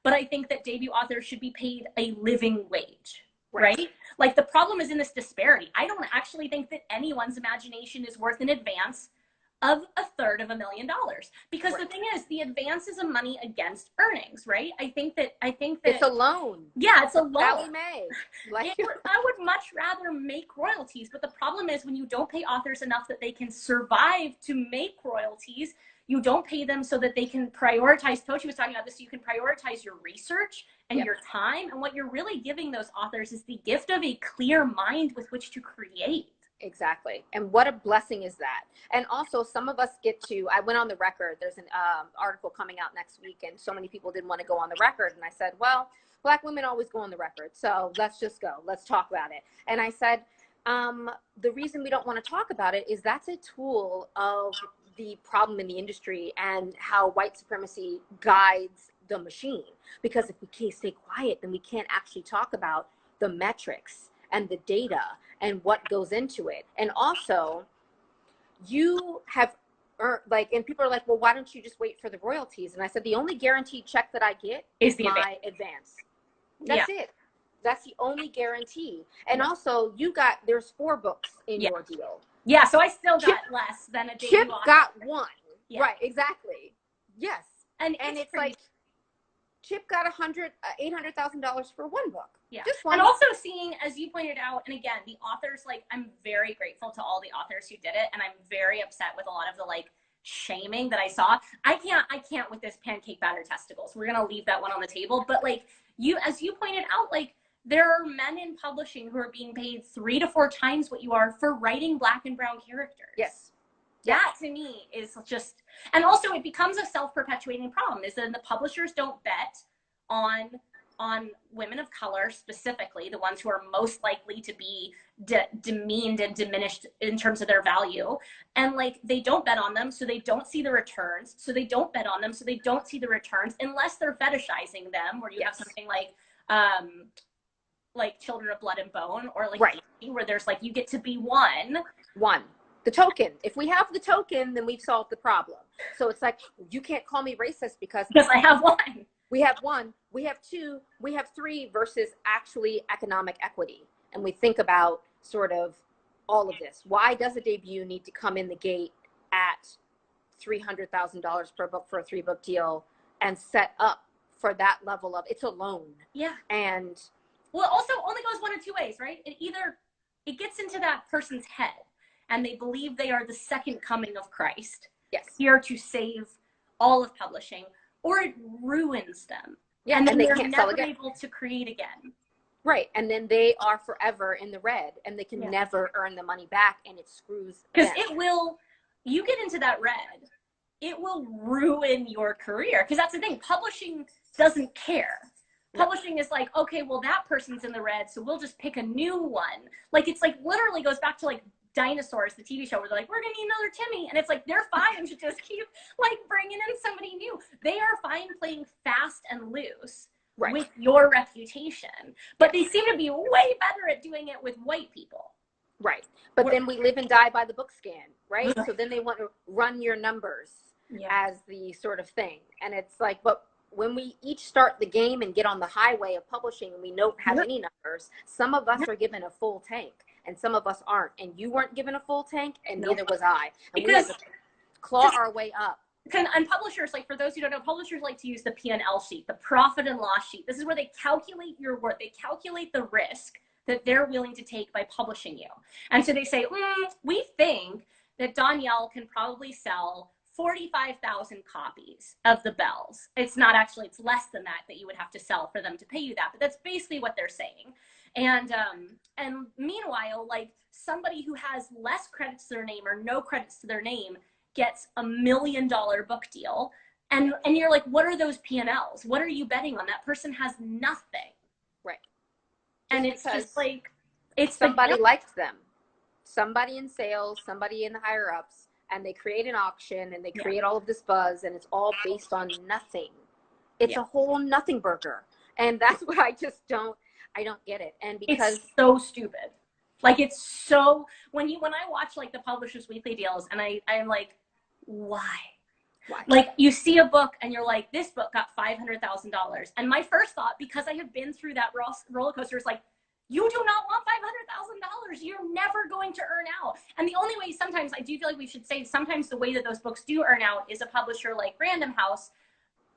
But I think that debut authors should be paid a living wage. right? Like the problem is in this disparity. I don't actually think that anyone's imagination is worth an advance of $1/3 dollars because the thing is, the advance is a money against earnings, right? I think that it's a loan. Yeah, it's a loan. Sally Mae. I would much rather make royalties, but the problem is when you don't pay authors enough that they can survive to make royalties, you don't pay them so that they can prioritize. Tochi was talking about this. So you can prioritize your research and your time, and what you're really giving those authors is the gift of a clear mind with which to create. Exactly. And what a blessing is that. And also some of us get to, I went on the record, there's an article coming out next week, and so many people didn't want to go on the record. And I said, well, Black women always go on the record. So let's just go, let's talk about it. And I said, the reason we don't want to talk about it is that's a tool of the problem in the industry and how white supremacy guides the machine. Because if we can't stay quiet, then we can't actually talk about the metrics and the data and what goes into it. And also, you have earned, like, and people are like, well, why don't you just wait for the royalties? And I said, the only guaranteed check that I get is my advance. That's it. That's the only guarantee. And also, there's 4 books in your deal. Yeah, so I still got less than a debut Chip author. got 1. Yeah. Right, exactly. Yes. And it's like, Chip got $800,000 for 1 book. Yeah. Just 1. And also seeing, as you pointed out, and again, the authors, like, I'm very grateful to all the authors who did it. And I'm very upset with a lot of the, like, shaming that I saw. I can't with this pancake batter testicles. We're going to leave that one on the table. But like as you pointed out, like, there are men in publishing who are being paid 3 to 4 times what you are for writing Black and brown characters. Yes. That to me is just, and also it becomes a self-perpetuating problem is that the publishers don't bet on women of color, specifically the ones who are most likely to be demeaned and diminished in terms of their value. And like, they don't bet on them, so they don't see the returns. So they don't bet on them, so they don't see the returns unless they're fetishizing them, where you have something like Children of Blood and Bone, or like where there's like, you get to be one. The token. If we have the token, then we've solved the problem. So it's like, you can't call me racist because I have 1. We have 1, we have 2, we have 3 versus actually economic equity. And we think about sort of all of this. Why does a debut need to come in the gate at $300,000 per book for a 3-book deal and set up for that level of, it's a loan. Yeah. And well, it also only goes one of 2 ways, right? It gets into that person's head and they believe they are the second coming of Christ. Yes. Here to save all of publishing, or it ruins them. Yeah, and then they they're can't never sell again. able to create again. Right, and then they are forever in the red, and they can never earn the money back, and it screws because you get into that red, it will ruin your career. Because that's the thing, publishing doesn't care. Publishing is like, okay, well, that person's in the red, so we'll just pick a new one. Like, it's like literally goes back to like Dinosaurs, the TV show, where they're like, we're gonna need another Timmy, and it's like, they're fine to just keep like bringing in somebody new. They are fine playing fast and loose with your reputation, but they seem to be way better at doing it with white people. Right, but then we live and die by the book scan, right? So then they want to run your numbers as the sort of thing, and it's like, but when we each start the game and get on the highway of publishing and we don't have any numbers, some of us are given a full tank and some of us aren't. And you weren't given a full tank, and neither was I. And we have to claw our way up. And publishers, like, for those who don't know, publishers like to use the P&L sheet, the profit and loss sheet. This is where they calculate your worth. They calculate the risk that they're willing to take by publishing you. And so they say, we think that Dhonielle can probably sell 45,000 copies of the Bells. It's not actually, it's less than that you would have to sell for them to pay you that, but that's basically what they're saying. And meanwhile, like, somebody who has less credits to their name or no credits to their name gets $1 million book deal. And you're like, what are those P&Ls? What are you betting on? That person has nothing. Right. And it's just like, it's somebody liked them. Somebody in sales, somebody in the higher ups, and they create an auction and they create all of this buzz, and it's all based on nothing. It's a whole nothing burger. And that's what I don't get it. And because it's so stupid. Like, it's so, when I watch like the Publishers Weekly deals, and I'm like, why? Like, you see a book and you're like, this book got $500,000. And my first thought, because I have been through that roller coaster, is like, You do not want $500,000. You're never going to earn out. And the only way, sometimes I do feel like we should say, sometimes the way that those books do earn out is a publisher like Random House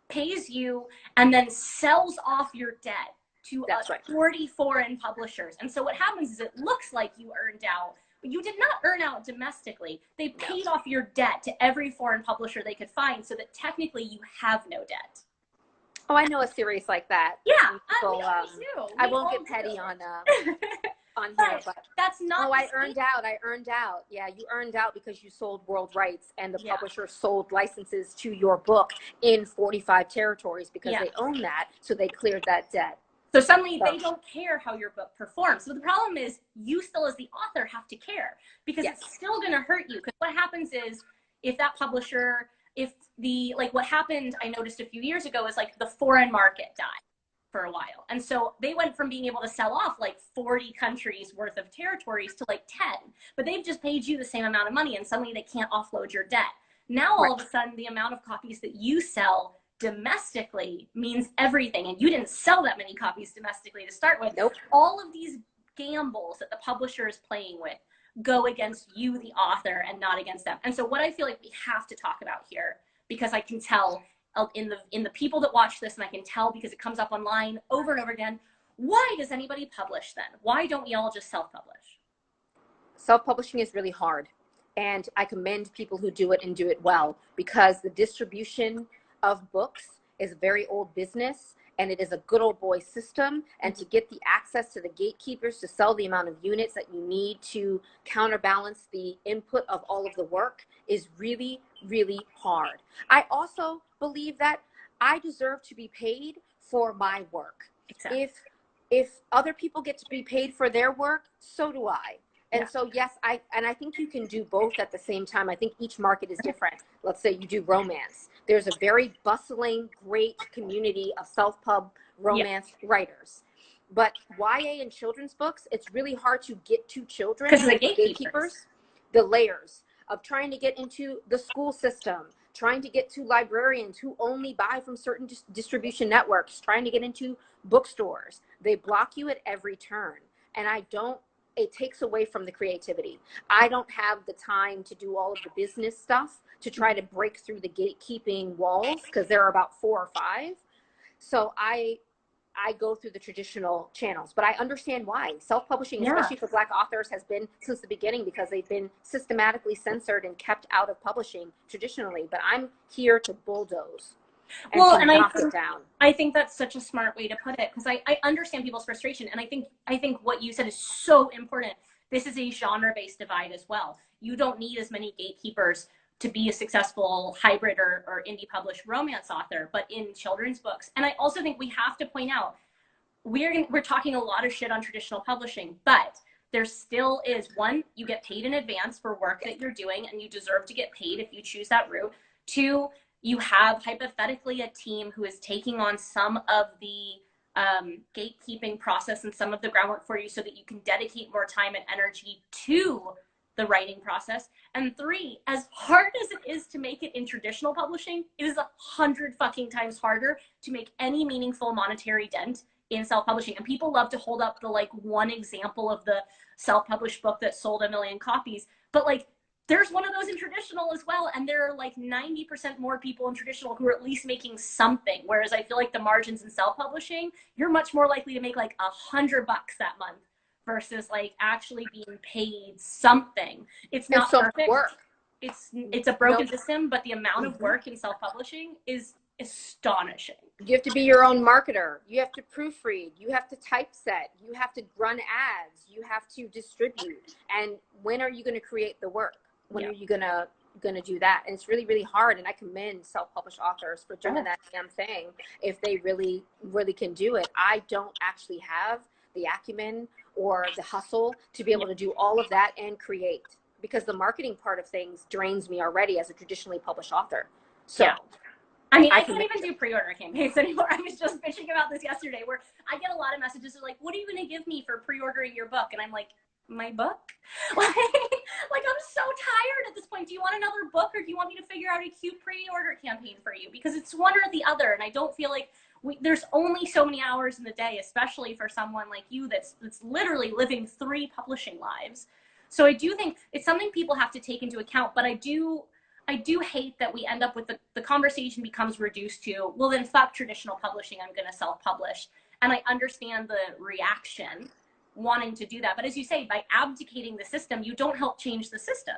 pays you and then sells off your debt to 40 foreign publishers. And so what happens is it looks like you earned out, but you did not earn out domestically. They paid off your debt to every foreign publisher they could find, so that technically you have no debt. Oh, I know a series like that. Yeah, so, I won't get petty on here, but that's not. Oh, I earned out. Yeah, you earned out because you sold world rights, and the publisher sold licenses to your book in 45 territories because they own that, so they cleared that debt. So suddenly they don't care how your book performs. So the problem is you still, as the author, have to care, because it's still going to hurt you. Because what happens is, if that publisher, what happened, I noticed a few years ago, is like the foreign market died for a while. And so they went from being able to sell off like 40 countries worth of territories to like 10, but they've just paid you the same amount of money, and suddenly they can't offload your debt. Now, all of a sudden, the amount of copies that you sell domestically means everything. And you didn't sell that many copies domestically to start with. Nope. All of these gambles that the publisher is playing with go against you, the author, and not against them. And so what I feel like we have to talk about here, because I can tell in the people that watch this, and I can tell because it comes up online over and over again, why does anybody publish then? Why don't we all just self-publish? Self-publishing is really hard. And I commend people who do it and do it well, because the distribution of books is a very old business, and it is a good old boy system. And to get the access to the gatekeepers to sell the amount of units that you need to counterbalance the input of all of the work is really, really hard. I also believe that I deserve to be paid for my work. Exactly. If other people get to be paid for their work, so do I. And so, yes, I think you can do both at the same time. I think each market is different. Let's say you do romance. There's a very bustling, great community of self-pub romance writers. But YA and children's books, it's really hard to get to children. Because of the gatekeepers. The layers of trying to get into the school system, trying to get to librarians who only buy from certain distribution networks, trying to get into bookstores. They block you at every turn. And it takes away from the creativity. I don't have the time to do all of the business stuff to try to break through the gatekeeping walls, because there are about 4 or 5. So I go through the traditional channels, but I understand why. Self-publishing, especially for Black authors, has been since the beginning, because they've been systematically censored and kept out of publishing traditionally. But I'm here to bulldoze. And I think that's such a smart way to put it, because I understand people's frustration, and I think what you said is so important. This is a genre-based divide as well. You don't need as many gatekeepers to be a successful hybrid or indie published romance author, but in children's books. And I also think we have to point out, we're talking a lot of shit on traditional publishing, but there still is, one, you get paid in advance for work that you're doing, and you deserve to get paid if you choose that route. 2, you have hypothetically a team who is taking on some of the gatekeeping process and some of the groundwork for you, so that you can dedicate more time and energy to the writing process. And 3, as hard as it is to make it in traditional publishing, it is 100 fucking times harder to make any meaningful monetary dent in self-publishing. And people love to hold up the one example of the self-published book that sold 1 million copies, but there's one of those in traditional as well, and there are 90% more people in traditional who are at least making something. Whereas I feel like the margins in self-publishing, you're much more likely to make $100 that month versus actually being paid something. It's not perfect. Work. It's a broken system, but the amount of work in self-publishing is astonishing. You have to be your own marketer. You have to proofread. You have to typeset. You have to run ads. You have to distribute. And when are you going to create the work? When are you gonna do that? And it's really, really hard. And I commend self-published authors for doing that damn thing if they really, really can do it. I don't actually have the acumen or the hustle to be able to do all of that and create, because the marketing part of things drains me already as a traditionally published author. So I mean, I can't even do pre-order campaigns anymore. I was just bitching about this yesterday, where I get a lot of messages like, what are you going to give me for pre-ordering your book? And I'm like, my book? I'm so tired at this point. Do you want another book, or do you want me to figure out a cute pre-order campaign for you? Because it's one or the other, and I don't feel like there's only so many hours in the day, especially for someone like you that's literally living 3 publishing lives. So I do think it's something people have to take into account, but I do hate that we end up with the conversation becomes reduced to, well, then fuck traditional publishing, I'm going to self-publish. And I understand the reaction wanting to do that. But as you say, by abdicating the system, you don't help change the system.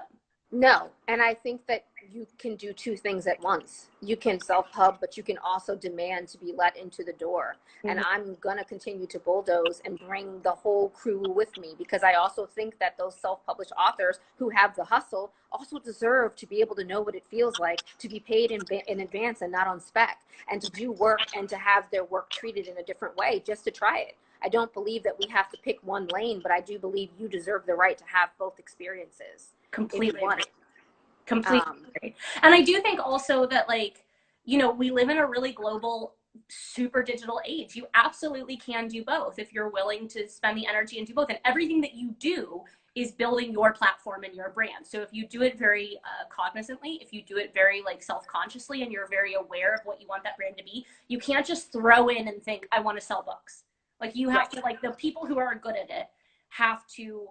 No. And I think that you can do 2 things at once. You can self-pub, but you can also demand to be let into the door. Mm-hmm. And I'm going to continue to bulldoze and bring the whole crew with me, because I also think that those self-published authors who have the hustle also deserve to be able to know what it feels like to be paid in advance and not on spec, and to do work and to have their work treated in a different way just to try it. I don't believe that we have to pick one lane, but I do believe you deserve the right to have both experiences. Completely agree. And I do think also that, like, you know, we live in a really global, super digital age. You absolutely can do both if you're willing to spend the energy and do both. And everything that you do is building your platform and your brand. So if you do it very cognizantly, if you do it very like self-consciously, and you're very aware of what you want that brand to be, you can't just throw in and think, I want to sell books. Like, you have to, like, the people who are good at it have to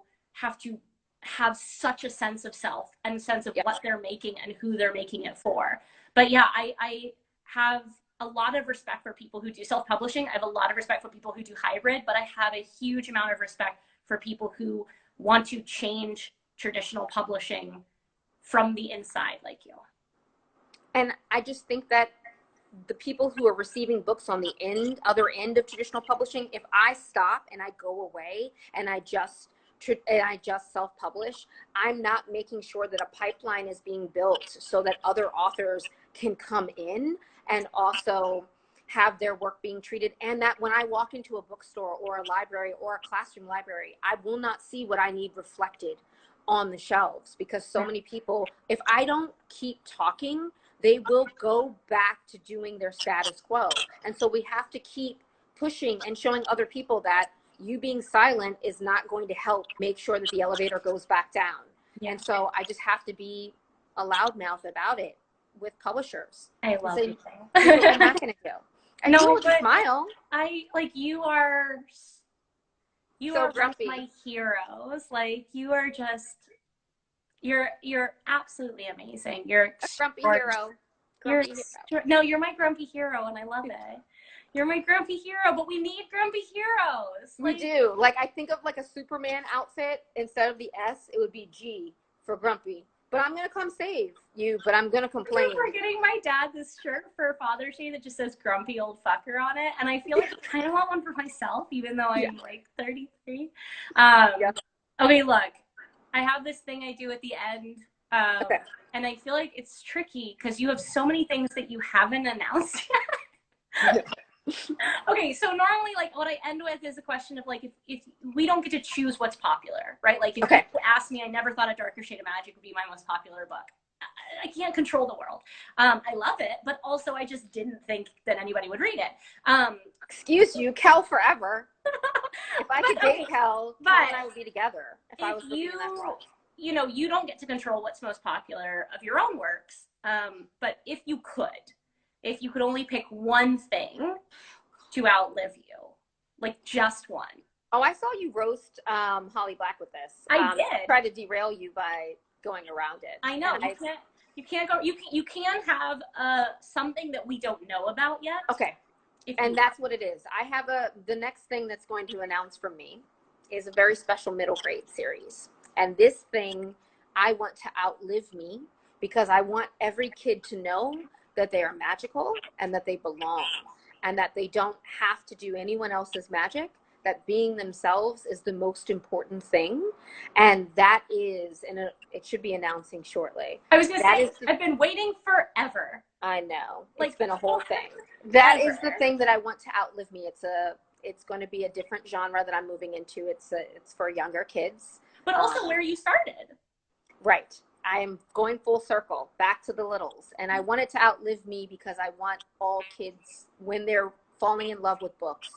have such a sense of self and sense of what they're making and who they're making it for. But yeah, I have a lot of respect for people who do self-publishing. I have a lot of respect for people who do hybrid, but I have a huge amount of respect for people who want to change traditional publishing from the inside, like you. And I just think that the people who are receiving books on the other end of traditional publishing, if I stop and I go away and I just self-publish, I'm not making sure that a pipeline is being built so that other authors can come in and also have their work being treated. And that when I walk into a bookstore or a library or a classroom library, I will not see what I need reflected on the shelves, because so many people, if I don't keep talking, they will go back to doing their status quo. And so we have to keep pushing and showing other people that you being silent is not going to help make sure that the elevator goes back down. Yeah. And so I just have to be a loudmouth about it with publishers. I love you. I'm not going to do. And no, you smile. You are so grumpy. My heroes. Like, you are just, you're absolutely amazing. You're a grumpy hero. No, you're my grumpy hero, and I love it. You're my grumpy hero, but we need grumpy heroes. We do. Like, I think of like a Superman outfit. Instead of the S, it would be G for grumpy. But I'm going to come save you, but I'm going to complain. I'm getting my dad this shirt for Father's Day that just says grumpy old fucker on it. And I feel like I kind of want one for myself, even though I'm like 33. Okay, look, I have this thing I do at the end. And I feel like it's tricky because you have so many things that you haven't announced yet. Okay, so normally, like, what I end with is a question of, like, if we don't get to choose what's popular, right? Like, if you ask me, I never thought A Darker Shade of Magic would be my most popular book. I can't control the world. I love it, but also I just didn't think that anybody would read it. Excuse you, Kel forever. If I could date Kel, Kel and I would be together. If I was living in that world. You know, you don't get to control what's most popular of your own works. But if you could only pick one thing to outlive you, like just one. Oh, I saw you roast Holly Black with this. I did. Try to derail you by going around it. I know. You can't go. You can have something that we don't know about yet. Okay. And that's what it is. I have the next thing that's going to announce from me is a very special middle grade series. And this thing, I want to outlive me, because I want every kid to know that they are magical and that they belong, and that they don't have to do anyone else's magic, that being themselves is the most important thing. And that is, and it should be announcing shortly. I was going to say, I've been waiting forever. I know. Like, it's been a whole thing. That is the thing that I want to outlive me. It's going to be a different genre that I'm moving into. It's for younger kids. But also where you started. Right. I am going full circle back to the littles, and I want it to outlive me because I want all kids, when they're falling in love with books,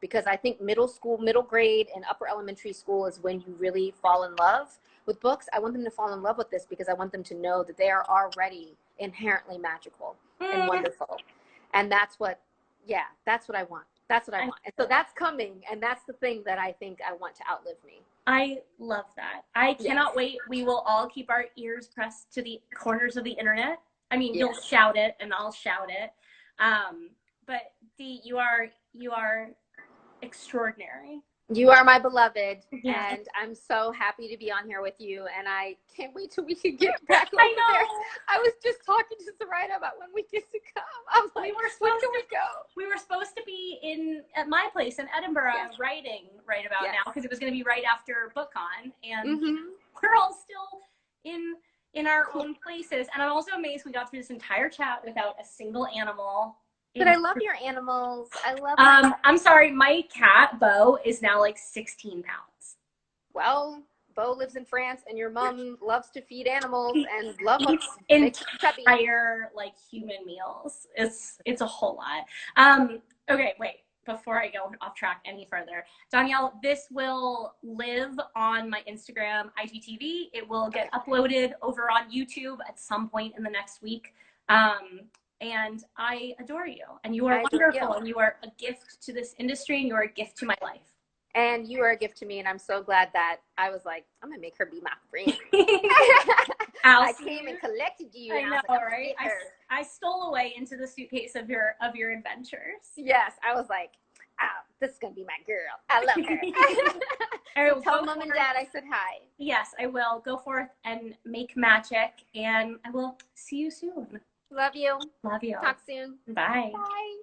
because I think middle school, middle grade, and upper elementary school is when you really fall in love with books. I want them to fall in love with this because I want them to know that they are already inherently magical and wonderful. And that's what Yeah, that's what I want. That's what I want. And so that's coming. And that's the thing that I think I want to outlive me. I love that. I cannot wait. We will all keep our ears pressed to the corners of the internet. I mean, you'll shout it and I'll shout it. But Dee, you are extraordinary. You are my beloved, and I'm so happy to be on here with you, and I can't wait till we can get back over there. I was just talking to Zoraida about when we get to come. I'm like, when can we go? We were supposed to be at my place in Edinburgh writing right about now, because it was going to be right after BookCon, and we're all still in our own places. And I'm also amazed we got through this entire chat without a single animal. But I love your animals. I love them. I'm sorry, my cat, Bo, is now like 16 pounds. Well, Bo lives in France, and your mom loves to feed animals and loves entire like human meals. It's a whole lot. Okay, wait. Before I go off track any further, Dhonielle, this will live on my Instagram, IGTV. It will get uploaded over on YouTube at some point in the next week. And I adore you, and you are wonderful, and you are a gift to this industry, and you are a gift to my life. And you are a gift to me, and I'm so glad that I was like, I'm gonna make her be my friend. I came and collected you. I know, right? I stole away into the suitcase of your adventures. Yes, I was like, oh, this is gonna be my girl. I love her. Tell mom and dad I said hi. Yes, I will. Go forth and make magic, and I will see you soon. Love you. Love you. Talk soon. Bye. Bye.